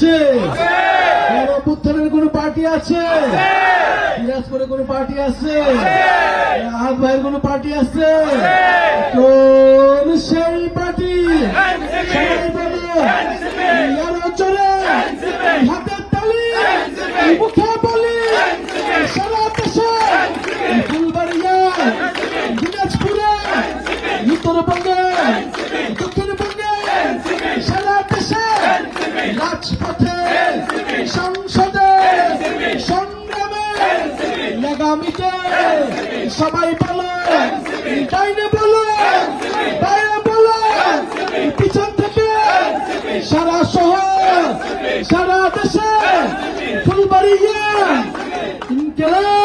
আছে? গণঅভ্যুত্থানের কোন পার্টি আছে? দিনাজপুরে কোন পার্টি আছে? আহাদ ভাইয়ের কোন পার্টি আছে? কোন সেই পার্টি? সবাই বলো আরো জোরে, হাতের তালি, মুখে বলি, সারা দেশে, ফুলবাড়িয়া, দিনাজপুরে, উত্তরবঙ্গে, দক্ষিণবঙ্গে, সারা দেশে, রাজপথে, সংসদে, সংগ্রামে, লাগামিতে, সবাই বলো, ডাইনে বলো, বাইরে বলো, পিছন থেকে, সারা শহর, সারা দেশে, ফুলবাড়িয়া, ইনকিলাব।